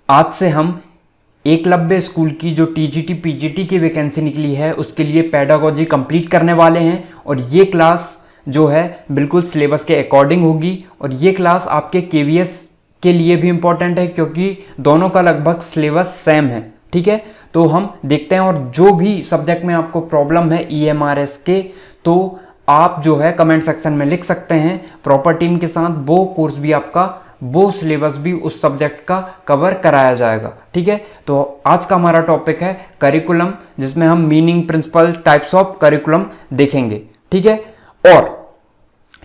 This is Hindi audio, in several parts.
आज से हम एकलव्य स्कूल की जो टीजीटी पीजीटी की वैकेंसी निकली है उसके लिए पेडागोजी कंप्लीट करने वाले हैं। और ये क्लास जो है बिल्कुल सिलेबस के अकॉर्डिंग होगी। और ये क्लास आपके केवीएस के लिए भी इम्पॉर्टेंट है क्योंकि दोनों का लगभग सिलेबस सेम है। ठीक है, तो हम देखते हैं। और जो भी सब्जेक्ट में आपको प्रॉब्लम है ईएमआरएस के, तो आप जो है कमेंट सेक्शन में लिख सकते हैं। प्रॉपर टीम के साथ वो कोर्स भी आपका, वो सिलेबस भी उस सब्जेक्ट का कवर कराया जाएगा। ठीक है, तो आज का हमारा टॉपिक है करिकुलम, जिसमें हम meaning, principle, types of curriculum देखेंगे। ठीक है, और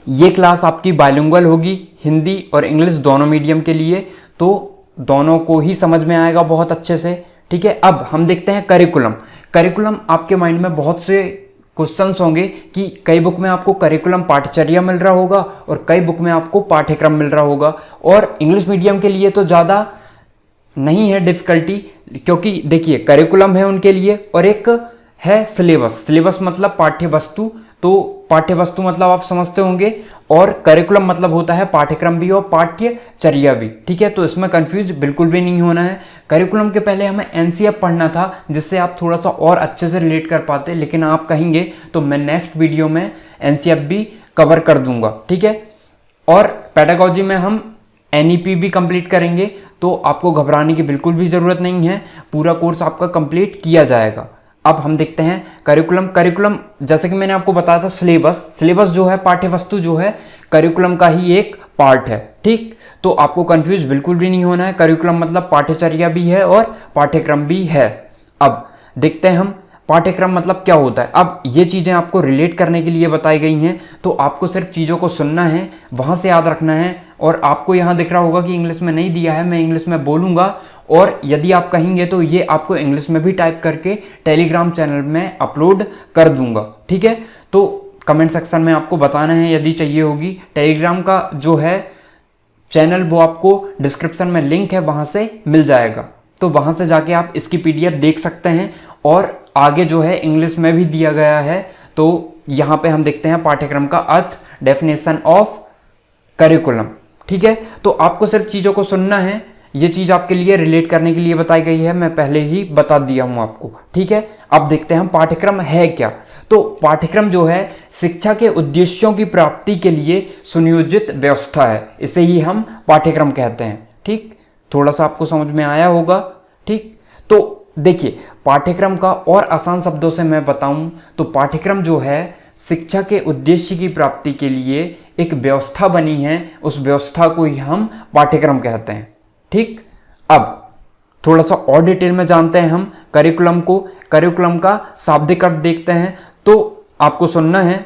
ये क्लास आपकी बाइलिंगुअल होगी, हिंदी और इंग्लिश दोनों मीडियम के लिए, तो दोनों को ही समझ में आएगा बहुत अच्छे से। ठीक है, अब हम देखते हैं करिकुलम। करिकुलम आपके माइंड में बहुत से क्वेश्चंस होंगे कि कई बुक में आपको करिकुलम पाठ्यचर्या मिल रहा होगा और कई बुक में आपको पाठ्यक्रम मिल रहा होगा। और इंग्लिश मीडियम के लिए तो ज़्यादा नहीं है डिफिकल्टी, क्योंकि देखिए करिकुलम है उनके लिए और एक है सिलेबस। सिलेबस मतलब पाठ्य वस्तु, तो पाठ्य वस्तु मतलब आप समझते होंगे, और करिकुलम मतलब होता है पाठ्यक्रम भी और पाठ्यचर्या भी। ठीक है, तो इसमें कंफ्यूज बिल्कुल भी नहीं होना है। करिकुलम के पहले हमें एनसीएफ पढ़ना था, जिससे आप थोड़ा सा और अच्छे से रिलेट कर पाते, लेकिन आप कहेंगे तो मैं नेक्स्ट वीडियो में एनसीएफ भी कवर कर दूंगा। ठीक है, और पेडागोजी में हम एनईपी भी कंप्लीट करेंगे, तो आपको घबराने की बिल्कुल भी ज़रूरत नहीं है, पूरा कोर्स आपका कंप्लीट किया जाएगा। अब हम देखते हैं करिकुलम। करिकुलम जैसे कि मैंने आपको बताया था, सिलेबस जो है, पाठ्यवस्तु जो है, करिकुलम का ही एक पार्ट है। ठीक, तो आपको कंफ्यूज बिल्कुल भी नहीं होना है। करिकुलम मतलब पाठ्यचर्या भी है और पाठ्यक्रम भी है। अब देखते हैं हम पाठ्यक्रम मतलब क्या होता है। अब ये चीज़ें आपको रिलेट करने के लिए बताई गई हैं, तो आपको सिर्फ चीज़ों को सुनना है, वहाँ से याद रखना है। और आपको यहाँ दिख रहा होगा कि इंग्लिश में नहीं दिया है, मैं इंग्लिश में बोलूँगा, और यदि आप कहेंगे तो ये आपको इंग्लिश में भी टाइप करके टेलीग्राम चैनल में अपलोड कर दूंगा। ठीक है, तो कमेंट सेक्शन में आपको बताना है यदि चाहिए होगी। टेलीग्राम का जो है चैनल, वो आपको डिस्क्रिप्शन में लिंक है, वहाँ से मिल जाएगा, तो वहाँ से जाके आप इसकी पीडीएफ देख सकते हैं। और आगे जो है इंग्लिश में भी दिया गया है। तो यहाँ पे हम देखते हैं पाठ्यक्रम का अर्थ, डेफिनेशन ऑफ करिकुलम। ठीक है, तो आपको सिर्फ चीज़ों को सुनना है, ये चीज़ आपके लिए रिलेट करने के लिए बताई गई है, मैं पहले ही बता दिया हूँ आपको। ठीक है, अब देखते हैं हम पाठ्यक्रम है क्या। तो पाठ्यक्रम जो है शिक्षा के उद्देश्यों की प्राप्ति के लिए सुनियोजित व्यवस्था है, इसे ही हम पाठ्यक्रम कहते हैं। ठीक, थोड़ा सा आपको समझ में आया होगा। ठीक, तो देखिए पाठ्यक्रम का और आसान शब्दों से मैं बताऊं तो पाठ्यक्रम जो है शिक्षा के उद्देश्य की प्राप्ति के लिए एक व्यवस्था बनी है, उस व्यवस्था को ही हम पाठ्यक्रम कहते हैं। ठीक, अब थोड़ा सा और डिटेल में जानते हैं हम करिकुलम को। करिकुलम का शाब्दिक अर्थ देखते हैं, तो आपको सुनना है।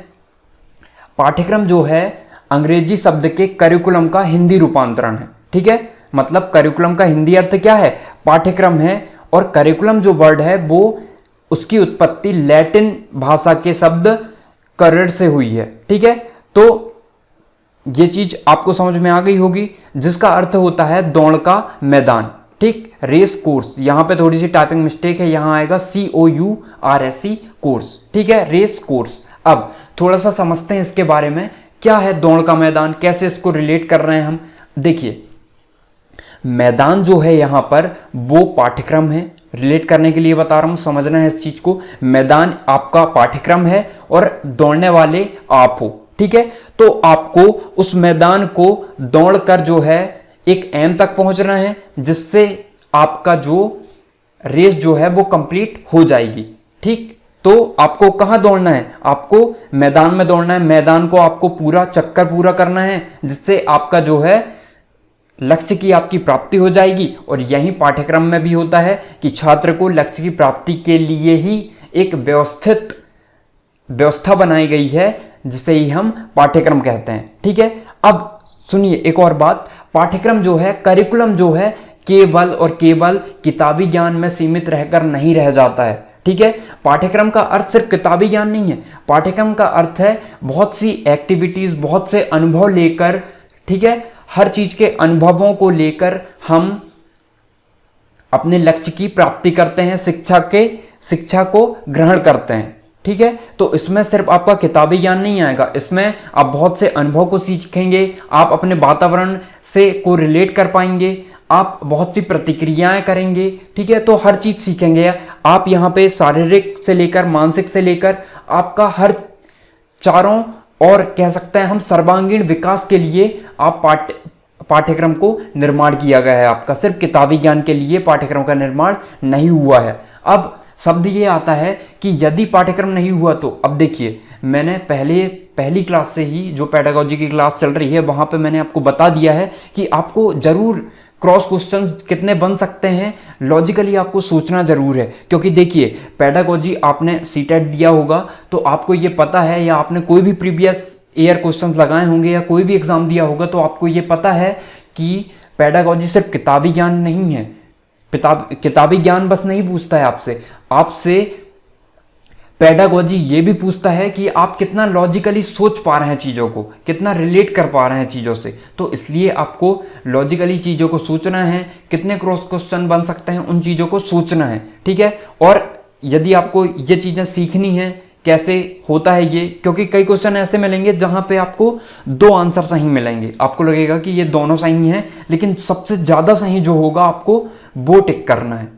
पाठ्यक्रम जो है अंग्रेजी शब्द के करिकुलम का हिंदी रूपांतरण है। ठीक है, मतलब करिकुलम का हिंदी अर्थ क्या है, पाठ्यक्रम है। और करिकुलम जो वर्ड है वो उसकी उत्पत्ति लैटिन भाषा के शब्द करियर से हुई है। ठीक है, तो ये चीज आपको समझ में आ गई होगी, जिसका अर्थ होता है दौड़ का मैदान। ठीक, रेस कोर्स, यहाँ पे थोड़ी सी टाइपिंग मिस्टेक है, यहाँ आएगा COURSE कोर्स। ठीक है, रेस कोर्स। अब थोड़ा सा समझते हैं इसके बारे में, क्या है दौड़ का मैदान, कैसे इसको रिलेट कर रहे हैं हम। देखिए मैदान जो है यहाँ पर वो पाठ्यक्रम है, रिलेट करने के लिए बता रहा हूँ, समझना है इस चीज को। मैदान आपका पाठ्यक्रम है और दौड़ने वाले आप हो। ठीक है, तो आपको उस मैदान को दौड़कर जो है एक एम तक पहुंचना है, जिससे आपका जो रेस जो है वो कंप्लीट हो जाएगी। ठीक, तो आपको कहाँ दौड़ना है, आपको मैदान में दौड़ना है। मैदान को आपको पूरा चक्कर पूरा करना है, जिससे आपका जो है लक्ष्य की आपकी प्राप्ति हो जाएगी। और यही पाठ्यक्रम में भी होता है कि छात्र को लक्ष्य की प्राप्ति के लिए ही एक व्यवस्थित व्यवस्था बनाई गई है, जिसे ही हम पाठ्यक्रम कहते हैं। ठीक है, अब सुनिए एक और बात, पाठ्यक्रम जो है, करिकुलम जो है, केवल और केवल किताबी ज्ञान में सीमित रहकर नहीं रह जाता है। ठीक है, पाठ्यक्रम का अर्थ सिर्फ किताबी ज्ञान नहीं है, पाठ्यक्रम का अर्थ है बहुत सी एक्टिविटीज, बहुत से अनुभव लेकर, ठीक है, हर चीज के अनुभवों को लेकर हम अपने लक्ष्य की प्राप्ति करते हैं, शिक्षा को ग्रहण करते हैं। ठीक है, तो इसमें सिर्फ आपका किताबी ज्ञान नहीं आएगा, इसमें आप बहुत से अनुभव को सीखेंगे, आप अपने वातावरण से को रिलेट कर पाएंगे, आप बहुत सी प्रतिक्रियाएं करेंगे, ठीक है, तो हर चीज सीखेंगे आप। यहाँ पे शारीरिक से लेकर मानसिक से लेकर आपका हर चारों और कह सकते हैं हम सर्वांगीण विकास के लिए आप पाठ्यक्रम को निर्माण किया गया है। आपका सिर्फ किताबी ज्ञान के लिए पाठ्यक्रम का निर्माण नहीं हुआ है। अब शब्द ये आता है कि यदि पाठ्यक्रम नहीं हुआ तो, अब देखिए मैंने पहली क्लास से ही जो पेडागोजी की क्लास चल रही है वहां पे मैंने आपको बता दिया है कि आपको जरूर क्रॉस क्वेश्चन कितने बन सकते हैं, लॉजिकली आपको सोचना जरूर है। क्योंकि देखिए पेडागोजी आपने सीटेट दिया होगा तो आपको ये पता है, या आपने कोई भी प्रीवियस ईयर क्वेश्चन लगाए होंगे या कोई भी एग्जाम दिया होगा तो आपको ये पता है कि पेडागोजी सिर्फ किताबी ज्ञान नहीं है। किताबी ज्ञान बस नहीं पूछता है आपसे पेडागोजी ये भी पूछता है कि आप कितना लॉजिकली सोच पा रहे हैं चीज़ों को, कितना रिलेट कर पा रहे हैं चीज़ों से। तो इसलिए आपको लॉजिकली चीज़ों को सोचना है, कितने क्रॉस क्वेश्चन बन सकते हैं उन चीज़ों को सोचना है, ठीक है। और यदि आपको ये चीज़ें सीखनी है कैसे होता है ये, क्योंकि कई क्वेश्चन ऐसे मिलेंगे जहां पे आपको दो आंसर सही मिलेंगे, आपको लगेगा कि ये दोनों सही हैं, लेकिन सबसे ज़्यादा सही जो होगा आपको वो टिक करना है।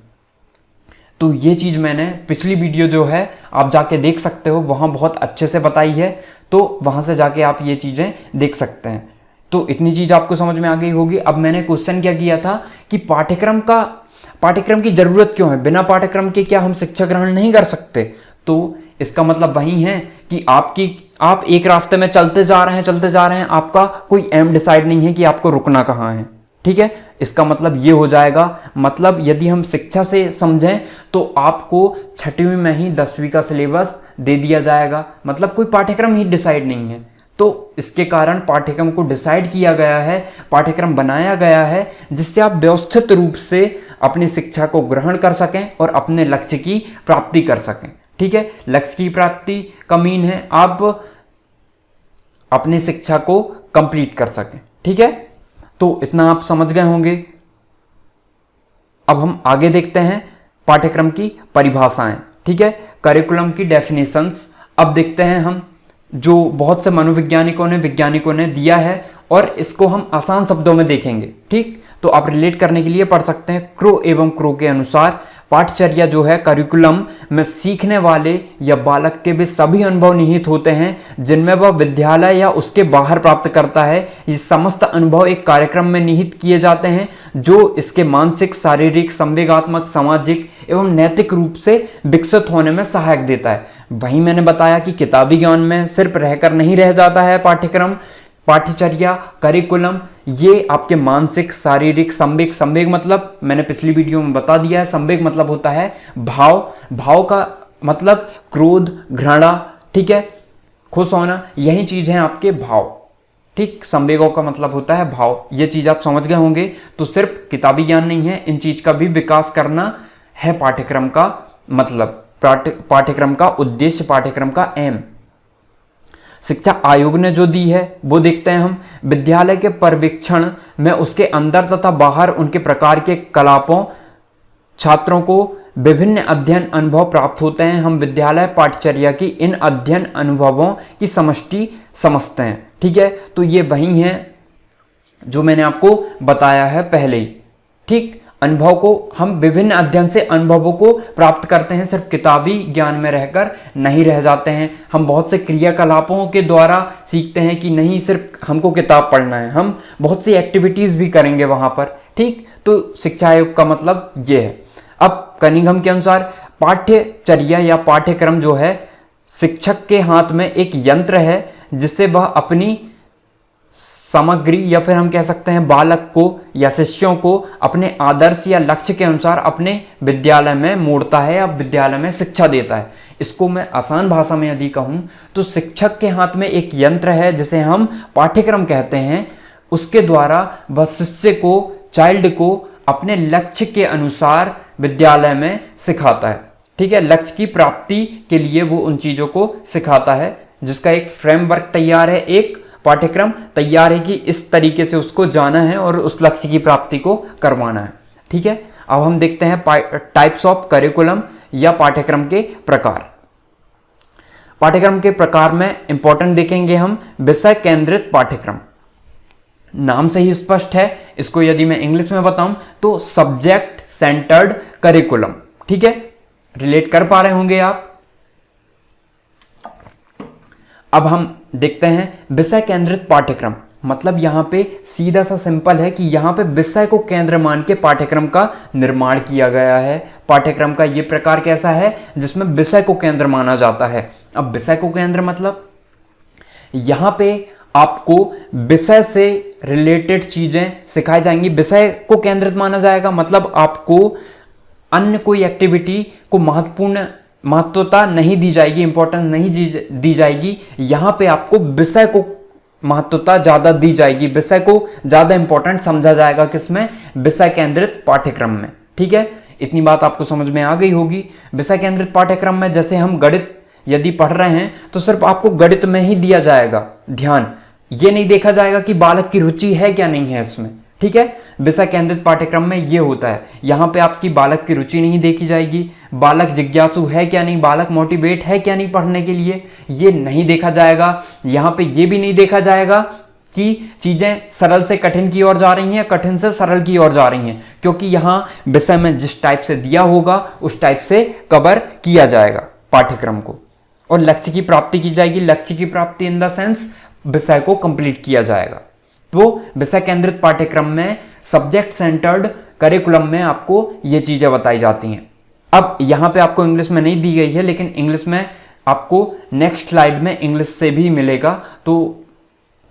तो ये चीज़ मैंने पिछली वीडियो जो है आप जाके देख सकते हो, वहाँ बहुत अच्छे से बताई है, तो वहाँ से जाके आप ये चीज़ें देख सकते हैं। तो इतनी चीज़ आपको समझ में आ गई होगी। अब मैंने क्वेश्चन क्या किया था कि पाठ्यक्रम की ज़रूरत क्यों है, बिना पाठ्यक्रम के क्या हम शिक्षा ग्रहण नहीं कर सकते। तो इसका मतलब वही है कि आप एक रास्ते में चलते जा रहे हैं, आपका कोई एम डिसाइड नहीं है कि आपको रुकना कहाँ है, ठीक है। इसका मतलब ये हो जाएगा, मतलब यदि हम शिक्षा से समझें तो आपको 6वीं में ही 10वीं का सिलेबस दे दिया जाएगा, मतलब कोई पाठ्यक्रम ही डिसाइड नहीं है। तो इसके कारण पाठ्यक्रम को डिसाइड किया गया है, पाठ्यक्रम बनाया गया है जिससे आप व्यवस्थित रूप से अपनी शिक्षा को ग्रहण कर सकें और अपने लक्ष्य की प्राप्ति कर सकें, ठीक है। लक्ष्य की प्राप्ति का मीन है आप अपनी शिक्षा को कंप्लीट कर सकें, ठीक है। तो इतना आप समझ गए होंगे। अब हम आगे देखते हैं पाठ्यक्रम की परिभाषाएं, ठीक है, करिकुलम की डेफिनेशंस। अब देखते हैं हम जो बहुत से वैज्ञानिकों ने दिया है और इसको हम आसान शब्दों में देखेंगे, ठीक। तो आप रिलेट करने के लिए पढ़ सकते हैं। क्रो एवं क्रो के अनुसार पाठचर्या जो है करिकुलम में सीखने वाले या बालक के भी सभी अनुभव निहित होते हैं जिनमें वह विद्यालय या उसके बाहर प्राप्त करता है। ये समस्त अनुभव एक कार्यक्रम में निहित किए जाते हैं जो इसके मानसिक, शारीरिक, संवेगात्मक, सामाजिक एवं नैतिक रूप से विकसित होने में सहायक देता है। वहीं मैंने बताया कि किताबी ज्ञान में सिर्फ रहकर नहीं रह जाता है पाठ्यक्रम, पाठ्यचर्या, करिकुलम, ये आपके मानसिक, शारीरिक, संवेग मतलब मैंने पिछली वीडियो में बता दिया है, संवेग मतलब होता है भाव का मतलब क्रोध, घृणा, ठीक है, खुश होना, यही चीज है आपके भाव, ठीक। संवेगों का मतलब होता है भाव। ये चीज आप समझ गए होंगे। तो सिर्फ किताबी ज्ञान नहीं है, इन चीज का भी विकास करना है पाठ्यक्रम का मतलब, पाठ्यक्रम का उद्देश्य, पाठ्यक्रम का एम। शिक्षा आयोग ने जो दी है वो देखते हैं हम। विद्यालय के पर्यवेक्षण में उसके अंदर तथा बाहर उनके प्रकार के कलापों छात्रों को विभिन्न अध्ययन अनुभव प्राप्त होते हैं। हम विद्यालय पाठ्यचर्या की इन अध्ययन अनुभवों की समष्टि समझते हैं, ठीक है। तो ये वही है जो मैंने आपको बताया है पहले ही, ठीक। अनुभव को हम विभिन्न अध्ययन से अनुभवों को प्राप्त करते हैं, सिर्फ किताबी ज्ञान में रहकर नहीं रह जाते हैं। हम बहुत से क्रियाकलापों के द्वारा सीखते हैं कि नहीं सिर्फ हमको किताब पढ़ना है, हम बहुत सी एक्टिविटीज भी करेंगे वहां पर, ठीक। तो शिक्षा आयोग का मतलब ये है। अब कनिंघम के अनुसार पाठ्यचर्या या पाठ्यक्रम जो है शिक्षक के हाथ में एक यंत्र है जिससे वह अपनी सामग्री या फिर हम कह सकते हैं बालक को या शिष्यों को अपने आदर्श या लक्ष्य के अनुसार अपने विद्यालय में मोड़ता है या विद्यालय में शिक्षा देता है। इसको मैं आसान भाषा में यदि कहूँ तो शिक्षक के हाथ में एक यंत्र है जिसे हम पाठ्यक्रम कहते हैं, उसके द्वारा वह शिष्य को, चाइल्ड को अपने लक्ष्य के अनुसार विद्यालय में सिखाता है, ठीक है। लक्ष्य की प्राप्ति के लिए वो उन चीज़ों को सिखाता है जिसका एक फ्रेमवर्क तैयार है, एक पाठ्यक्रम तैयार है कि इस तरीके से उसको जाना है और उस लक्ष्य की प्राप्ति को करवाना है, ठीक है। अब हम देखते हैं टाइप्स ऑफ करिकुलम या पाठ्यक्रम के प्रकार। पाठ्यक्रम के प्रकार में इंपॉर्टेंट देखेंगे हम विषय केंद्रित पाठ्यक्रम, नाम से ही स्पष्ट है। इसको यदि मैं इंग्लिश में बताऊं तो सब्जेक्ट सेंटर्ड करिकुलम। ठीक है, रिलेट कर पा रहे होंगे आप। अब हम देखते हैं विषय केंद्रित पाठ्यक्रम। मतलब यहां पे सीधा सा सिंपल है कि यहां पे विषय को केंद्र मान के पाठ्यक्रम का निर्माण किया गया है। पाठ्यक्रम का ये प्रकार कैसा है जिसमें विषय को केंद्र माना जाता है। अब विषय को केंद्र मतलब यहां पे आपको विषय से रिलेटेड चीजें सिखाई जाएंगी। विषय को केंद्रित माना जाएगा मतलब आपको अन्य कोई एक्टिविटी को महत्वता नहीं दी जाएगी, इंपॉर्टेंस नहीं दी जाएगी। यहां पे आपको विषय को महत्वता ज्यादा दी जाएगी, विषय को ज्यादा इंपॉर्टेंट समझा जाएगा। किसमें? विषय केंद्रित पाठ्यक्रम में। ठीक है, इतनी बात आपको समझ में आ गई होगी। विषय केंद्रित पाठ्यक्रम में जैसे हम गणित यदि पढ़ रहे हैं तो सिर्फ आपको गणित में ही दिया जाएगा ध्यान, ये नहीं देखा जाएगा कि बालक की रुचि है क्या नहीं है इसमें। ठीक है, विषय केंद्रित पाठ्यक्रम में ये होता है। यहां पे आपकी बालक की रुचि नहीं देखी जाएगी, बालक जिज्ञासु है क्या नहीं, बालक मोटिवेट है क्या नहीं पढ़ने के लिए, ये नहीं देखा जाएगा। यहां पे ये भी नहीं देखा जाएगा कि चीजें सरल से कठिन की ओर जा रही हैं, कठिन से सरल की ओर जा रही हैं, क्योंकि यहां विषय में जिस टाइप से दिया होगा उस टाइप से कवर किया जाएगा पाठ्यक्रम को, और लक्ष्य की प्राप्ति की जाएगी। लक्ष्य की प्राप्ति इन द सेंस विषय को कंप्लीट किया जाएगा। तो विषय केंद्रित पाठ्यक्रम में सब्जेक्ट सेंटर्ड करिकुलम में आपको ये चीजें बताई जाती हैं। अब यहां पे आपको इंग्लिश में नहीं दी गई है, लेकिन इंग्लिश में आपको नेक्स्ट स्लाइड में इंग्लिश से भी मिलेगा, तो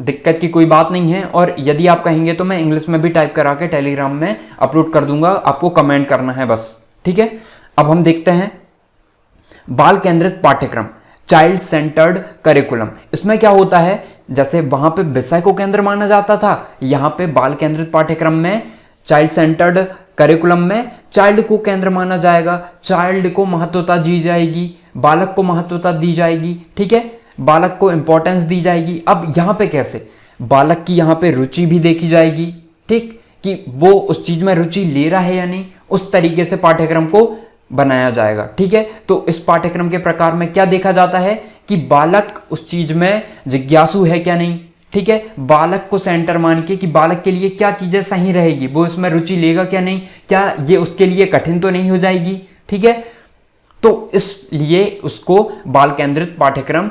दिक्कत की कोई बात नहीं है। और यदि आप कहेंगे तो मैं इंग्लिश में भी टाइप करा के टेलीग्राम में अपलोड कर दूंगा, आपको कमेंट करना है बस। ठीक है, अब हम देखते हैं बाल केंद्रित पाठ्यक्रम, चाइल्ड सेंटर्ड करिकुलम। इसमें क्या होता है, जैसे वहां पे विषय को केंद्र माना जाता था, यहां पे बाल केंद्रित पाठ्यक्रम में चाइल्ड सेंटर्ड करिकुलम में चाइल्ड को केंद्र माना जाएगा, चाइल्ड को महत्वता दी जाएगी, बालक को महत्वता दी जाएगी। ठीक है, बालक को इंपॉर्टेंस दी जाएगी। अब यहां पे कैसे, बालक की यहां पे रुचि भी देखी जाएगी, ठीक, कि वो उस चीज में रुचि ले रहा है या नहीं, उस तरीके से पाठ्यक्रम को बनाया जाएगा। ठीक है, तो इस पाठ्यक्रम के प्रकार में क्या देखा जाता है कि बालक उस चीज में जिज्ञासु है क्या नहीं। ठीक है, बालक को सेंटर मान के कि बालक के लिए क्या चीजें सही रहेगी, वो इसमें रुचि लेगा क्या नहीं, क्या ये उसके लिए कठिन तो नहीं हो जाएगी। ठीक है, तो इसलिए उसको बाल केंद्रित पाठ्यक्रम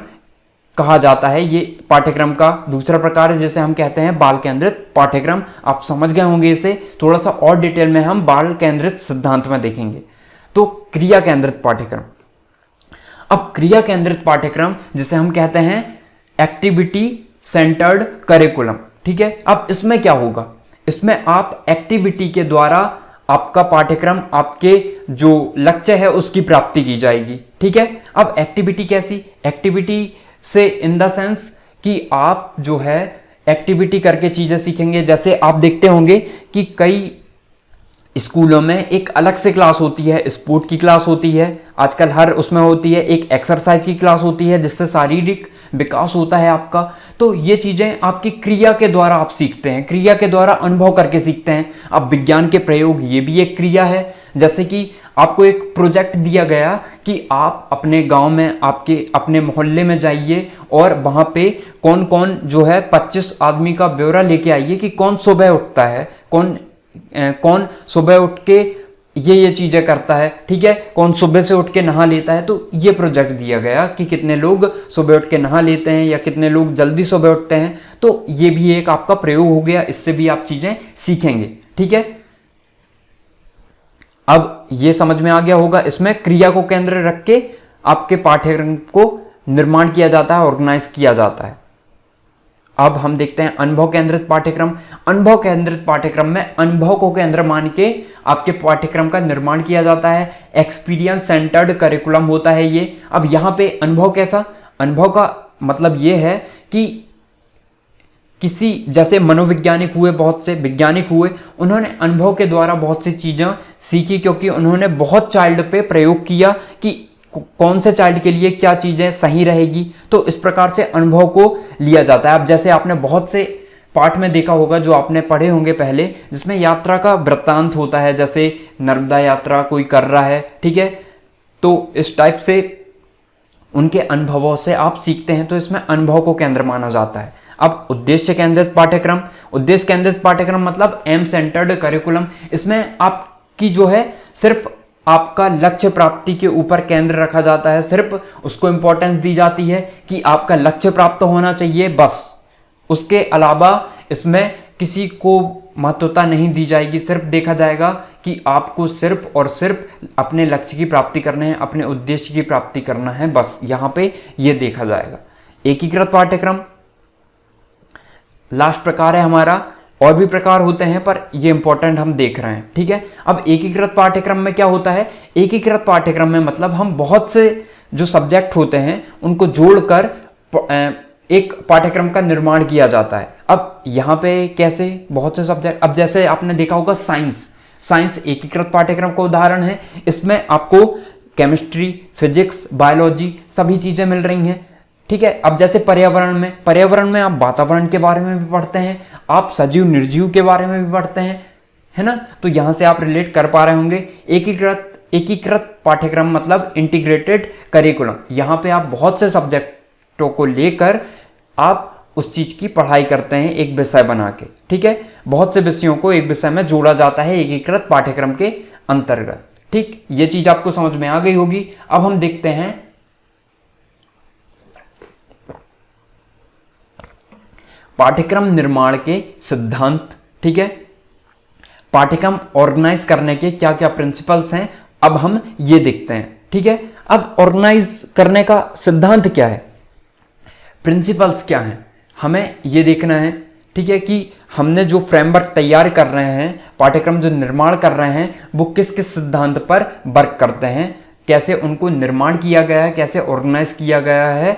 कहा जाता है। ये पाठ्यक्रम का दूसरा प्रकार है जिसे हम कहते हैं बाल केंद्रित पाठ्यक्रम। आप समझ गए होंगे इसे, थोड़ा सा और डिटेल में हम बाल केंद्रित सिद्धांत में देखेंगे। तो क्रिया केंद्रित पाठ्यक्रम। अब क्रिया केंद्रित पाठ्यक्रम जिसे हम कहते हैं एक्टिविटी सेंटर्ड करिकुलम। ठीक है, अब इसमें क्या होगा, इसमें आप एक्टिविटी के द्वारा आपका पाठ्यक्रम, आपके जो लक्ष्य है उसकी प्राप्ति की जाएगी। ठीक है, अब एक्टिविटी कैसी, एक्टिविटी से इन द सेंस कि आप जो है एक्टिविटी करके चीजें सीखेंगे। जैसे आप देखते होंगे कि कई स्कूलों में एक अलग से क्लास होती है, स्पोर्ट की क्लास होती है, आजकल हर उसमें होती है, एक एक्सरसाइज की क्लास होती है जिससे शारीरिक विकास होता है आपका। तो ये चीजें आपकी क्रिया के द्वारा आप सीखते हैं, क्रिया के द्वारा अनुभव करके सीखते हैं। अब विज्ञान के प्रयोग, ये भी एक क्रिया है। जैसे कि आपको एक प्रोजेक्ट दिया गया कि आप अपने गांव में, आपके अपने मोहल्ले में जाइए और वहां पे कौन कौन जो है 25 आदमी का ब्यौरा लेके आइए कि कौन सुबह उठता है, कौन सुबह उठ के ये चीजें करता है। ठीक है, कौन सुबह से उठ के नहा लेता है। तो ये प्रोजेक्ट दिया गया कि कितने लोग सुबह उठ के नहा लेते हैं या कितने लोग जल्दी सुबह उठते हैं। तो ये भी एक आपका प्रयोग हो गया, इससे भी आप चीजें सीखेंगे। ठीक है, अब ये समझ में आ गया होगा, इसमें क्रिया को केंद्र रख के आपके पाठ्यक्रम को निर्माण किया जाता है, ऑर्गेनाइज किया जाता है। अब हम देखते हैं अनुभव केंद्रित पाठ्यक्रम। अनुभव केंद्रित पाठ्यक्रम में अनुभव को केंद्र मान के आपके पाठ्यक्रम का निर्माण किया जाता है। एक्सपीरियंस सेंटर्ड करिकुलम होता है ये। अब यहां पे अनुभव कैसा, अनुभव का मतलब ये है कि किसी, जैसे मनोवैज्ञानिक हुए, बहुत से वैज्ञानिक हुए, उन्होंने अनुभव के द्वारा बहुत सी चीजें सीखी, क्योंकि उन्होंने बहुत चाइल्ड पे प्रयोग किया कि कौन से चाइल्ड के लिए क्या चीजें सही रहेगी। तो इस प्रकार से अनुभव को लिया जाता है। अब जैसे आपने बहुत से पाठ में देखा होगा जो आपने पढ़े होंगे पहले, जिसमें यात्रा का वृत्तांत होता है, जैसे नर्मदा यात्रा कोई कर रहा है। ठीक है, तो इस टाइप से उनके अनुभवों से आप सीखते हैं, तो इसमें अनुभव को केंद्र माना जाता है। अब उद्देश्य केंद्रित पाठ्यक्रम, उद्देश्य केंद्रित पाठ्यक्रम मतलब एम सेंटर्ड करिकुलम। इसमें आपकी जो है सिर्फ आपका लक्ष्य प्राप्ति के ऊपर केंद्र रखा जाता है, सिर्फ उसको इंपॉर्टेंस दी जाती है कि आपका लक्ष्य प्राप्त होना चाहिए बस। उसके अलावा इसमें किसी को महत्वता नहीं दी जाएगी, सिर्फ देखा जाएगा कि आपको सिर्फ और सिर्फ अपने लक्ष्य की प्राप्ति करना है, अपने उद्देश्य की प्राप्ति करना है, बस यहाँ पे ये देखा जाएगा। एकीकृत पाठ्यक्रम लास्ट प्रकार है हमारा, और भी प्रकार होते हैं पर ये इंपॉर्टेंट हम देख रहे हैं, ठीक है। अब एकीकृत पाठ्यक्रम में क्या होता है, एकीकृत पाठ्यक्रम में मतलब हम बहुत से जो सब्जेक्ट होते हैं उनको जोड़कर एक पाठ्यक्रम का निर्माण किया जाता है। अब यहाँ पे कैसे, बहुत से सब्जेक्ट, अब जैसे आपने देखा होगा साइंस एकीकृत पाठ्यक्रम का उदाहरण है। इसमें आपको केमिस्ट्री, फिजिक्स, बायोलॉजी सभी चीजें मिल रही हैं, ठीक है। अब जैसे पर्यावरण में आप वातावरण के बारे में भी पढ़ते हैं, आप सजीव निर्जीव के बारे में भी पढ़ते हैं, है ना। तो यहां से आप रिलेट कर पा रहे होंगे। एकीकृत पाठ्यक्रम मतलब इंटीग्रेटेड करिकुलम, यहाँ पे आप बहुत से सब्जेक्टों को लेकर आप उस चीज की पढ़ाई करते हैं एक विषय बना के, ठीक है। बहुत से विषयों को एक विषय में जोड़ा जाता है एकीकृत पाठ्यक्रम के अंतर्गत, ठीक। ये चीज आपको समझ में आ गई होगी। अब हम देखते हैं पाठ्यक्रम निर्माण के सिद्धांत, ठीक है। पाठ्यक्रम ऑर्गेनाइज करने के क्या क्या प्रिंसिपल्स हैं, अब हम ये देखते हैं, ठीक है। अब ऑर्गेनाइज करने का सिद्धांत क्या है, प्रिंसिपल्स क्या हैं, हमें ये देखना है, ठीक है, कि हमने जो फ्रेमवर्क तैयार कर रहे हैं, पाठ्यक्रम जो निर्माण कर रहे हैं, वो किस किस सिद्धांत पर वर्क करते हैं, कैसे उनको निर्माण किया गया है, कैसे ऑर्गेनाइज किया गया है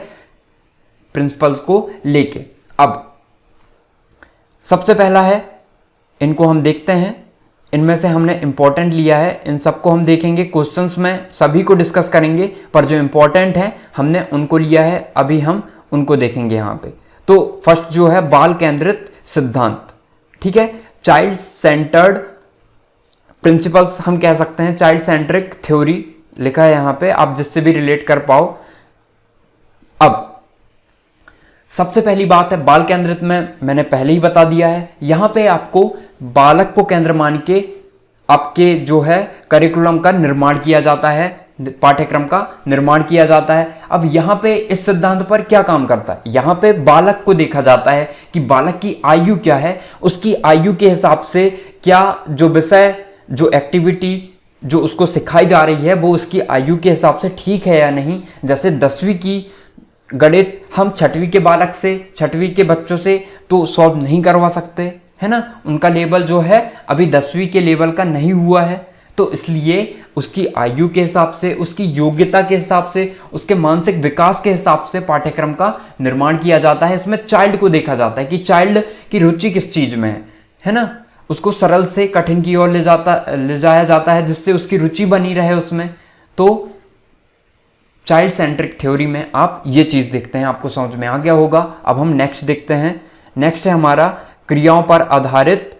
प्रिंसिपल्स को लेके। अब सबसे पहला है, इनको हम देखते हैं, इनमें से हमने इंपॉर्टेंट लिया है, इन सबको हम देखेंगे, क्वेश्चंस में सभी को डिस्कस करेंगे, पर जो इंपॉर्टेंट है हमने उनको लिया है, अभी हम उनको देखेंगे यहाँ पे। तो फर्स्ट जो है बाल केंद्रित सिद्धांत, ठीक है, चाइल्ड सेंटर्ड प्रिंसिपल्स हम कह सकते हैं, चाइल्ड सेंट्रिक थ्योरी लिखा है यहाँ पे, आप जिससे भी रिलेट कर पाओ। अब सबसे पहली बात है बाल केंद्रित में, मैंने पहले ही बता दिया है, यहां पे आपको बालक को केंद्र मान के आपके जो है करिकुलम का निर्माण किया जाता है, पाठ्यक्रम का निर्माण किया जाता है। अब यहां पे इस सिद्धांत पर क्या काम करता है, यहां पे बालक को देखा जाता है कि बालक की आयु क्या है, उसकी आयु के हिसाब से क्या जो विषय, जो एक्टिविटी जो उसको सिखाई जा रही है वो उसकी आयु के हिसाब से ठीक है या नहीं। जैसे 10वीं की गणित हम 6वीं के बालक से, 6वीं के बच्चों से तो सॉल्व नहीं करवा सकते, है ना, उनका लेवल जो है अभी 10वीं के लेवल का नहीं हुआ है, तो इसलिए उसकी आयु के हिसाब से, उसकी योग्यता के हिसाब से, उसके मानसिक विकास के हिसाब से पाठ्यक्रम का निर्माण किया जाता है। इसमें चाइल्ड को देखा जाता है कि चाइल्ड की रुचि किस चीज में है ना, उसको सरल से कठिन की ओर ले जाया जाता है जिससे उसकी रुचि बनी रहे उसमें। तो चाइल्ड सेंट्रिक थ्योरी में आप ये चीज देखते हैं, आपको समझ में आ गया होगा। अब हम नेक्स्ट देखते हैं, नेक्स्ट है हमारा क्रियाओं पर आधारित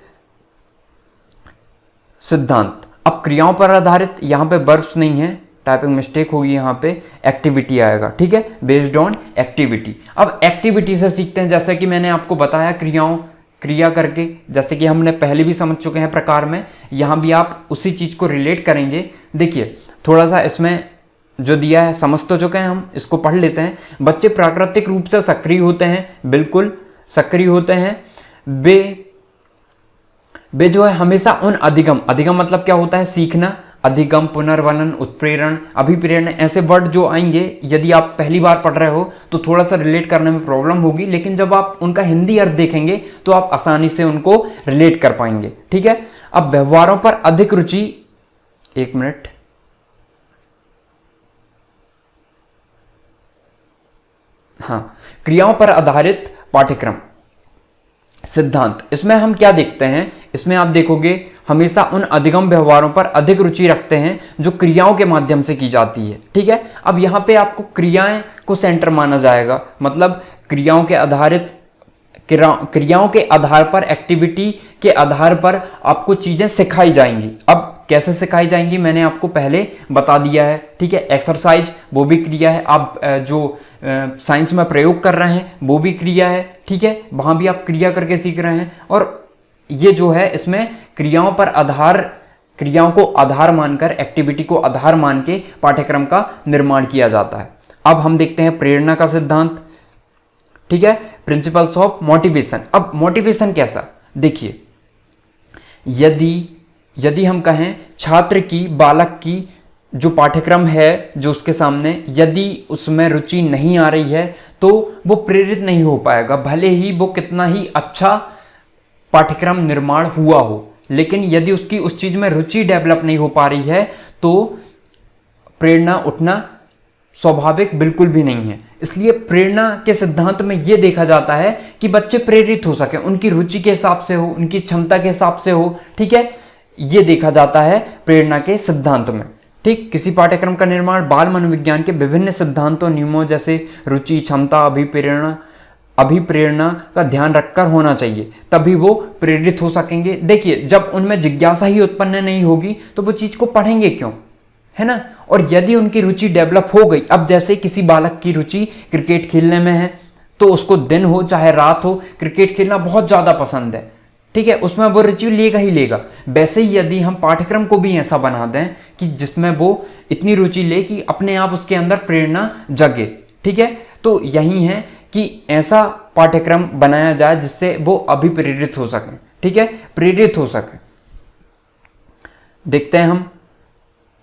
सिद्धांत। अब क्रियाओं पर आधारित, यहां पे वर्ब्स नहीं है, टाइपिंग मिस्टेक होगी, यहां पे एक्टिविटी आएगा, ठीक है, बेस्ड ऑन एक्टिविटी। अब एक्टिविटी से सीखते हैं, जैसे कि मैंने आपको बताया क्रिया करके, जैसे कि हमने पहले भी समझ चुके हैं प्रकार में, यहां भी आप उसी चीज को रिलेट करेंगे। देखिए थोड़ा सा इसमें जो दिया है समझ तो चुके हैं, हम इसको पढ़ लेते हैं। बच्चे प्राकृतिक रूप से सक्रिय होते हैं, बिल्कुल सक्रिय होते हैं। वे जो है हमेशा उन अधिगम मतलब क्या होता है, सीखना, अधिगम, पुनर्वलन, उत्प्रेरण, अभिप्रेरण, ऐसे वर्ड जो आएंगे, यदि आप पहली बार पढ़ रहे हो तो थोड़ा सा रिलेट करने में प्रॉब्लम होगी, लेकिन जब आप उनका हिंदी अर्थ देखेंगे तो आप आसानी से उनको रिलेट कर पाएंगे, ठीक है। अब व्यवहारों पर अधिक रुचि, एक मिनट, हाँ, क्रियाओं पर आधारित पाठ्यक्रम सिद्धांत, इसमें हम क्या देखते हैं, इसमें आप देखोगे हमेशा उन अधिगम व्यवहारों पर अधिक रुचि रखते हैं जो क्रियाओं के माध्यम से की जाती है, ठीक है। अब यहां पे आपको क्रियाएं को सेंटर माना जाएगा, मतलब क्रियाओं के आधार पर, एक्टिविटी के आधार पर आपको चीजें सिखाई जाएंगी। अब कैसे सिखाई जाएंगी मैंने आपको पहले बता दिया है, ठीक है। एक्सरसाइज वो भी क्रिया है, आप जो साइंस में प्रयोग कर रहे हैं वो भी क्रिया है, ठीक है, वहाँ भी आप क्रिया करके सीख रहे हैं। और ये जो है इसमें क्रियाओं को आधार मानकर, एक्टिविटी को आधार मान के पाठ्यक्रम का निर्माण किया जाता है। अब हम देखते हैं प्रेरणा का सिद्धांत, ठीक है, प्रिंसिपल्स ऑफ मोटिवेशन। अब मोटिवेशन कैसा, देखिए, यदि हम कहें छात्र की, बालक की जो पाठ्यक्रम है जो उसके सामने, यदि उसमें रुचि नहीं आ रही है तो वो प्रेरित नहीं हो पाएगा, भले ही वो कितना ही अच्छा पाठ्यक्रम निर्माण हुआ हो, लेकिन यदि उसकी उस चीज में रुचि डेवलप नहीं हो पा रही है तो प्रेरणा उठना स्वाभाविक बिल्कुल भी नहीं है। इसलिए प्रेरणा के सिद्धांत में यह देखा जाता है कि बच्चे प्रेरित हो सके, उनकी रुचि के हिसाब से हो, उनकी क्षमता के हिसाब से हो, ठीक है, यह देखा जाता है प्रेरणा के सिद्धांत में, ठीक। किसी पाठ्यक्रम का निर्माण बाल मनोविज्ञान के विभिन्न सिद्धांतों, नियमों जैसे रुचि, क्षमता, अभिप्रेरणा का ध्यान रखकर होना चाहिए, तभी वो प्रेरित हो सकेंगे। देखिए, जब उनमें जिज्ञासा ही उत्पन्न नहीं होगी तो वो चीज को पढ़ेंगे क्यों, है ना। और यदि उनकी रुचि डेवलप हो गई, अब जैसे किसी बालक की रुचि क्रिकेट खेलने में है तो उसको दिन हो चाहे रात हो क्रिकेट खेलना बहुत ज्यादा पसंद है, ठीक है, उसमें वो रुचि लेगा ही लेगा। वैसे ही यदि हम पाठ्यक्रम को भी ऐसा बना दें कि जिसमें वो इतनी रुचि ले कि अपने आप उसके अंदर प्रेरणा जगे, ठीक है, तो यही है कि ऐसा पाठ्यक्रम बनाया जाए जिससे वो अभिप्रेरित हो सके, ठीक है, प्रेरित हो सके। देखते हैं हम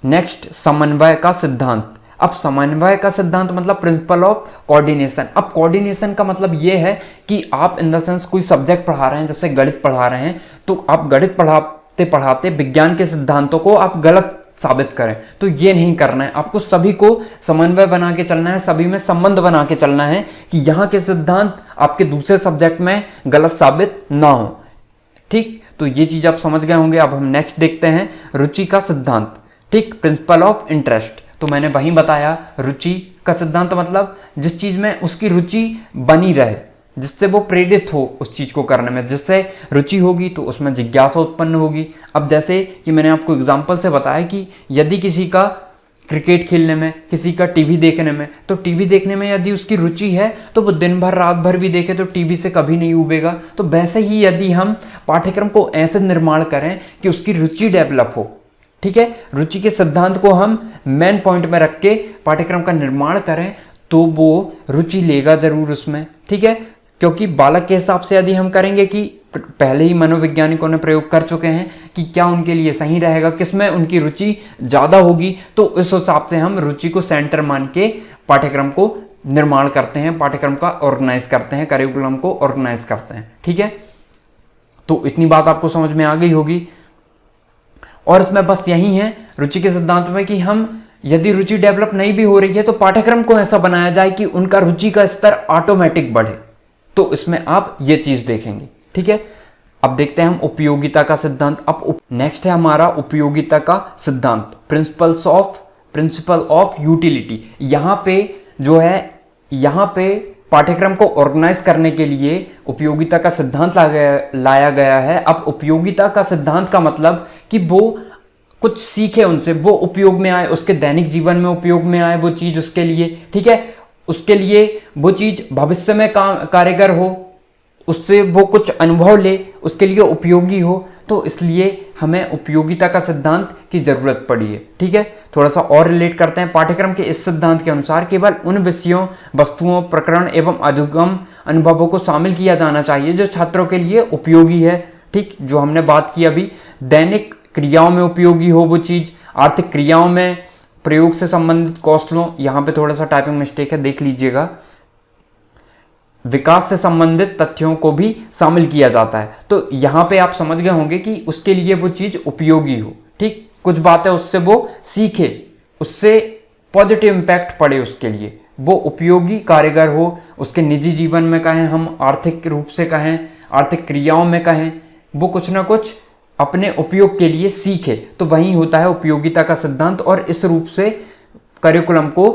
नेक्स्ट, समन्वय का सिद्धांत। अब समन्वय का सिद्धांत मतलब प्रिंसिपल ऑफ कोऑर्डिनेशन। अब कोऑर्डिनेशन का मतलब ये है कि आप इन द सेंस कोई सब्जेक्ट पढ़ा रहे हैं, जैसे गणित पढ़ा रहे हैं, तो आप गणित पढ़ाते पढ़ाते विज्ञान के सिद्धांतों को आप गलत साबित करें, तो ये नहीं करना है। आपको सभी को समन्वय बना के चलना है, सभी में संबंध बना के चलना है कि यहाँ के सिद्धांत आपके दूसरे सब्जेक्ट में गलत साबित ना हो, ठीक। तो ये चीज आप समझ गए होंगे। अब हम नेक्स्ट देखते हैं रुचि का सिद्धांत, ठीक, प्रिंसिपल ऑफ इंटरेस्ट। तो मैंने वहीं बताया, रुचि का सिद्धांत मतलब जिस चीज में उसकी रुचि बनी रहे, जिससे वो प्रेरित हो उस चीज को करने में, जिससे रुचि होगी तो उसमें जिज्ञासा उत्पन्न होगी। अब जैसे कि मैंने आपको एग्जांपल से बताया कि यदि किसी का क्रिकेट खेलने में, किसी का टीवी देखने में, तो टीवी देखने में यदि उसकी रुचि है तो वो दिन भर रात भर भी देखे तो टीवी से कभी नहीं उबेगा। तो वैसे ही यदि हम पाठ्यक्रम को ऐसे निर्माण करें कि उसकी रुचि डेवलप हो, ठीक है, रुचि के सिद्धांत को हम मेन पॉइंट में रख के पाठ्यक्रम का निर्माण करें तो वो रुचि लेगा जरूर उसमें, ठीक है। क्योंकि बालक के हिसाब से यदि हम करेंगे कि पहले ही मनोवैज्ञानिकों ने प्रयोग कर चुके हैं कि क्या उनके लिए सही रहेगा, किसमें उनकी रुचि ज़्यादा होगी, तो इस हिसाब से हम रुचि को सेंटर मान के पाठ्यक्रम को निर्माण करते हैं, पाठ्यक्रम का ऑर्गेनाइज करते हैं, करिकुलम को ऑर्गेनाइज करते हैं, ठीक है। तो इतनी बात आपको समझ में आ गई होगी। और इसमें बस यही है रुचि के सिद्धांत में कि हम यदि रुचि डेवलप नहीं भी हो रही है तो पाठ्यक्रम को ऐसा बनाया जाए कि उनका रुचि का स्तर ऑटोमेटिक बढ़े। तो इसमें आप ये चीज देखेंगे, ठीक है। अब देखते हैं हम उपयोगिता का सिद्धांत। अब नेक्स्ट है हमारा उपयोगिता का सिद्धांत, प्रिंसिपल ऑफ यूटिलिटी। यहाँ पे जो है, यहाँ पे पाठ्यक्रम को ऑर्गेनाइज करने के लिए उपयोगिता का सिद्धांत लाया गया है। अब उपयोगिता का सिद्धांत का मतलब कि वो कुछ सीखे उनसे, वो उपयोग में आए, उसके दैनिक जीवन में उपयोग में आए वो चीज उसके लिए, ठीक है, उसके लिए वो चीज भविष्य में कारगर हो, उससे वो कुछ अनुभव ले, उसके लिए उपयोगी हो। तो इसलिए हमें उपयोगिता का सिद्धांत की जरूरत पड़ी है, ठीक है। थोड़ा सा और रिलेट करते हैं। पाठ्यक्रम के इस सिद्धांत के अनुसार केवल उन विषयों, वस्तुओं, प्रकरण एवं अधिगम अनुभवों को शामिल किया जाना चाहिए जो छात्रों के लिए उपयोगी है, ठीक। जो हमने बात की अभी, दैनिक क्रियाओं में उपयोगी हो वो चीज, आर्थिक क्रियाओं में प्रयोग से संबंधित कौशलों, यहाँ पे थोड़ा सा टाइपिंग मिस्टेक है, देख लीजिएगा, विकास से संबंधित तथ्यों को भी शामिल किया जाता है। तो यहाँ पे आप समझ गए होंगे कि उसके लिए वो चीज उपयोगी हो, ठीक, कुछ बातें उससे वो सीखे, उससे पॉजिटिव इंपैक्ट पड़े, उसके लिए वो उपयोगी कारगर हो, उसके निजी जीवन में कहें, हम आर्थिक रूप से कहें, आर्थिक क्रियाओं में कहें, वो कुछ ना कुछ अपने उपयोग के लिए सीखे। तो वही होता है उपयोगिता का सिद्धांत, और इस रूप से करिकुलम को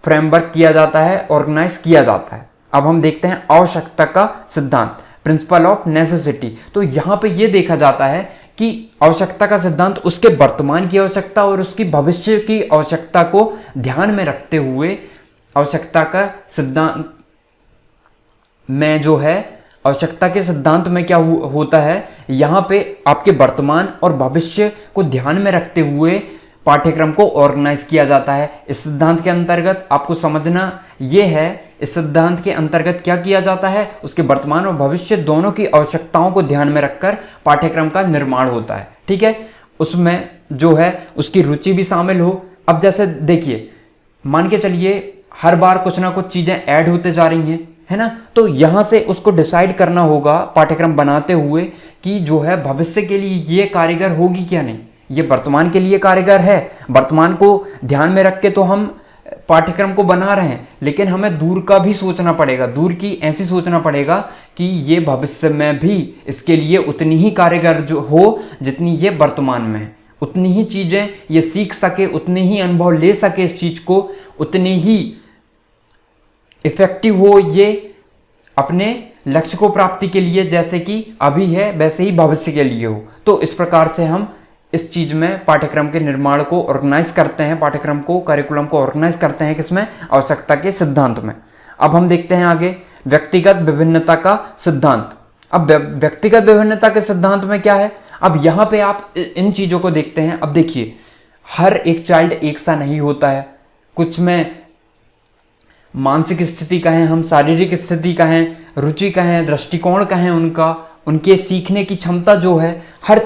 फ्रेमवर्क किया जाता है, ऑर्गेनाइज किया जाता है। अब हम देखते हैं आवश्यकता का सिद्धांत, प्रिंसिपल ऑफ नेसेसिटी। तो यहाँ पे ये देखा जाता है कि आवश्यकता का सिद्धांत उसके वर्तमान की आवश्यकता और उसकी भविष्य की आवश्यकता को ध्यान में रखते हुए आवश्यकता का सिद्धांत में जो है आवश्यकता के सिद्धांत में क्या होता है, यहाँ पे आपके वर्तमान और भविष्य को ध्यान में रखते हुए पाठ्यक्रम को ऑर्गेनाइज किया जाता है। इस सिद्धांत के अंतर्गत आपको समझना ये है, इस सिद्धांत के अंतर्गत क्या किया जाता है, उसके वर्तमान और भविष्य दोनों की आवश्यकताओं को ध्यान में रखकर पाठ्यक्रम का निर्माण होता है। ठीक है, उसमें जो है उसकी रुचि भी शामिल हो। अब जैसे देखिए, मान के चलिए हर बार कुछ ना कुछ चीजें ऐड होते जा रही हैं, है ना, तो यहां से उसको डिसाइड करना होगा पाठ्यक्रम बनाते हुए कि जो है भविष्य के लिए ये कारगर होगी क्या नहीं, ये वर्तमान के लिए कारगर है। वर्तमान को ध्यान में रख के तो हम पाठ्यक्रम को बना रहे हैं, लेकिन हमें दूर का भी सोचना पड़ेगा, दूर की ऐसी सोचना पड़ेगा कि ये भविष्य में भी इसके लिए उतनी ही कारगर जो हो जितनी ये वर्तमान में है, उतनी ही चीजें ये सीख सके, उतनी ही अनुभव ले सके इस चीज को, उतनी ही इफेक्टिव हो ये अपने लक्ष्य को प्राप्ति के लिए, जैसे कि अभी है वैसे ही भविष्य के लिए हो। तो इस प्रकार से हम इस चीज में पाठ्यक्रम के निर्माण को ऑर्गेनाइज करते हैं, पाठ्यक्रम को, करिकुलम को ऑर्गेनाइज करते हैं किसमें, आवश्यकता के सिद्धांत में। अब हम देखते हैं आगे व्यक्तिगत विभिन्नता का सिद्धांत। अब व्यक्तिगत विभिन्नता के सिद्धांत में क्या है, अब यहां पे आप इन चीजों को देखते हैं। अब देखिए, हर एक चाइल्ड एक सा नहीं होता है, कुछ में मानसिक स्थिति का है, हम शारीरिक स्थिति का है, रुचि का है, दृष्टिकोण का है, उनके सीखने की क्षमता जो है हर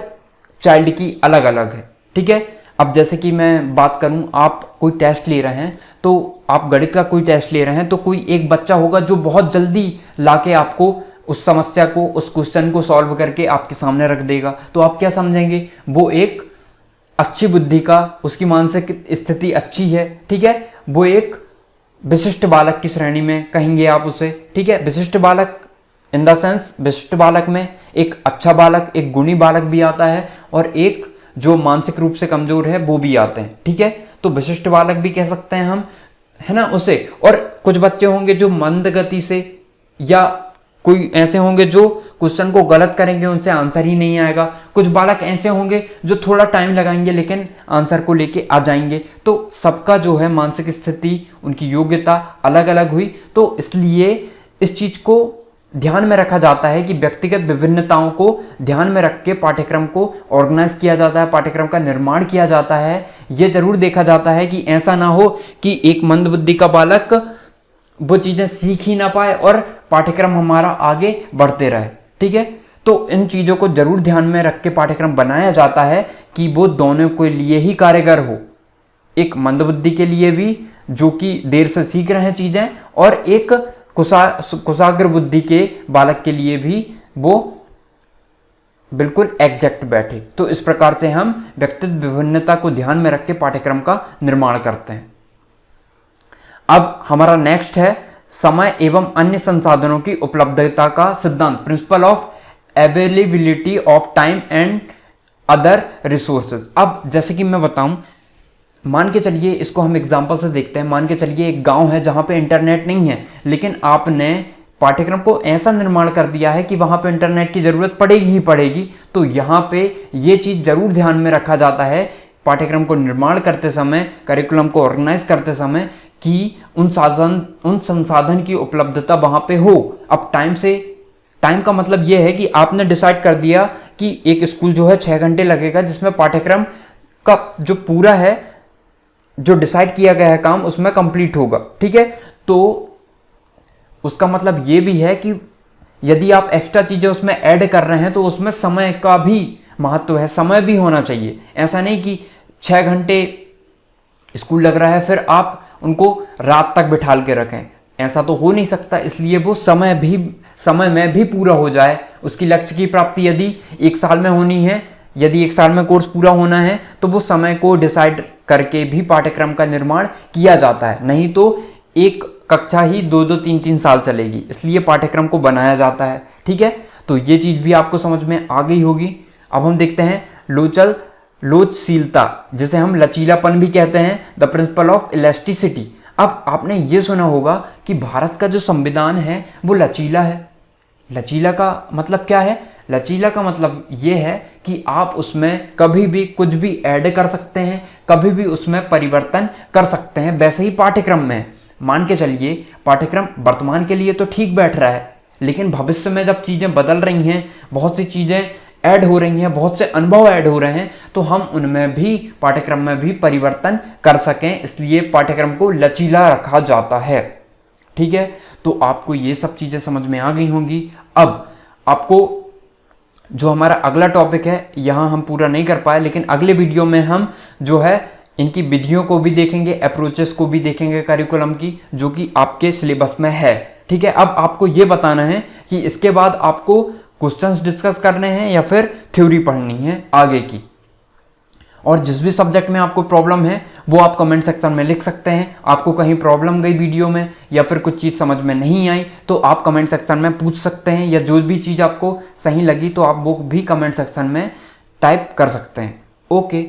चाइल्ड की अलग अलग है। ठीक है, अब जैसे कि मैं बात करूं, आप कोई टेस्ट ले रहे हैं, तो आप गणित का कोई टेस्ट ले रहे हैं, तो कोई एक बच्चा होगा जो बहुत जल्दी लाके आपको उस समस्या को, उस क्वेश्चन को सॉल्व करके आपके सामने रख देगा, तो आप क्या समझेंगे, वो एक अच्छी बुद्धि का, उसकी मानसिक स्थिति अच्छी है। ठीक है, वो एक विशिष्ट बालक की श्रेणी में कहेंगे आप उसे। ठीक है, विशिष्ट बालक इन द सेंस, विशिष्ट बालक में एक अच्छा बालक, एक गुणी बालक भी आता है और एक जो मानसिक रूप से कमजोर है वो भी आते हैं। ठीक है, तो विशिष्ट बालक भी कह सकते हैं हम, है ना, उसे। और कुछ बच्चे होंगे जो मंद गति से, या कोई ऐसे होंगे जो क्वेश्चन को गलत करेंगे, उनसे आंसर ही नहीं आएगा। कुछ बालक ऐसे होंगे जो थोड़ा टाइम लगाएंगे लेकिन आंसर को लेके आ जाएंगे। तो सबका जो है मानसिक स्थिति, उनकी योग्यता अलग अलग हुई। तो इसलिए इस चीज को ध्यान में रखा जाता है कि व्यक्तिगत विभिन्नताओं को ध्यान में रख के पाठ्यक्रम को ऑर्गेनाइज किया जाता है, पाठ्यक्रम का निर्माण किया जाता है। यह जरूर देखा जाता है कि ऐसा ना हो कि एक मंद बुद्धि का बालक वो चीजें सीख ही ना पाए और पाठ्यक्रम हमारा आगे बढ़ते रहे। ठीक है, तो इन चीजों को जरूर ध्यान में रख के पाठ्यक्रम बनाया जाता है कि वो दोनों के लिए ही कारगर हो, एक मंद बुद्धि के लिए भी जो कि देर से सीख रहे हैं चीजें, और एक कुशाग्र बुद्धि के बालक के लिए भी वो बिल्कुल एग्जैक्ट बैठे। तो इस प्रकार से हम व्यक्तिगत विभिन्नता को ध्यान में रख के पाठ्यक्रम का निर्माण करते हैं। अब हमारा नेक्स्ट है समय एवं अन्य संसाधनों की उपलब्धता का सिद्धांत, principle of availability of time and other resources. अब जैसे कि मैं बताऊं, मान के चलिए, इसको हम एग्जांपल से देखते हैं। मान के चलिए एक गांव है जहां पे इंटरनेट नहीं है, लेकिन आपने पाठ्यक्रम को ऐसा निर्माण कर दिया है कि वहां पे इंटरनेट की जरूरत पड़ेगी ही पड़ेगी। तो यहाँ पे ये चीज जरूर ध्यान में रखा जाता है पाठ्यक्रम को निर्माण करते समय, करिकुलम को ऑर्गेनाइज करते समय, कि उन संसाधन की उपलब्धता वहां पे हो। अब टाइम का मतलब यह है कि आपने डिसाइड कर दिया कि एक स्कूल जो है 6 घंटे लगेगा, जिसमें पाठ्यक्रम का जो पूरा है, जो डिसाइड किया गया है काम, उसमें कंप्लीट होगा। ठीक है, तो उसका मतलब ये भी है कि यदि आप एक्स्ट्रा चीजें उसमें ऐड कर रहे हैं तो उसमें समय का भी महत्व है, समय भी होना चाहिए। ऐसा नहीं कि 6 घंटे स्कूल लग रहा है फिर आप उनको रात तक बिठाल के रखें, ऐसा तो हो नहीं सकता। इसलिए वो समय में भी पूरा हो जाए। उसकी लक्ष्य की प्राप्ति यदि 1 साल में होनी है, यदि 1 साल में कोर्स पूरा होना है, तो वो समय को डिसाइड करके भी पाठ्यक्रम का निर्माण किया जाता है। नहीं तो एक कक्षा ही 2-2, 3-3 साल चलेगी, इसलिए पाठ्यक्रम को बनाया जाता है। ठीक है, तो ये चीज भी आपको समझ में आ गई होगी। अब हम देखते हैं लोचशीलता, जिसे हम लचीलापन भी कहते हैं, द प्रिंसिपल ऑफ इलास्टिसिटी। अब आपने ये सुना होगा कि भारत का जो संविधान है वो लचीला है। लचीला का मतलब क्या है? लचीला का मतलब ये है कि आप उसमें कभी भी कुछ भी ऐड कर सकते हैं, कभी भी उसमें परिवर्तन कर सकते हैं। वैसे ही पाठ्यक्रम में मान के चलिए, पाठ्यक्रम वर्तमान के लिए तो ठीक बैठ रहा है, लेकिन भविष्य में जब चीज़ें बदल रही हैं, बहुत सी चीज़ें ऐड हो रही हैं, बहुत से अनुभव ऐड हो रहे हैं, तो हम उनमें भी, पाठ्यक्रम में भी परिवर्तन कर सकें, इसलिए पाठ्यक्रम को लचीला रखा जाता है। ठीक है, तो आपको ये सब चीज़ें समझ में आ गई होंगी। अब आपको जो हमारा अगला टॉपिक है, यहाँ हम पूरा नहीं कर पाए, लेकिन अगले वीडियो में हम जो है इनकी विधियों को भी देखेंगे, अप्रोचेस को भी देखेंगे करिकुलम की, जो कि आपके सिलेबस में है। ठीक है, अब आपको ये बताना है कि इसके बाद आपको क्वेश्चंस डिस्कस करने हैं या फिर थ्योरी पढ़नी है आगे की। और जिस भी सब्जेक्ट में आपको प्रॉब्लम है वो आप कमेंट सेक्शन में लिख सकते हैं। आपको कहीं प्रॉब्लम गई वीडियो में या फिर कुछ चीज़ समझ में नहीं आई तो आप कमेंट सेक्शन में पूछ सकते हैं, या जो भी चीज़ आपको सही लगी तो आप वो भी कमेंट सेक्शन में टाइप कर सकते हैं। ओके।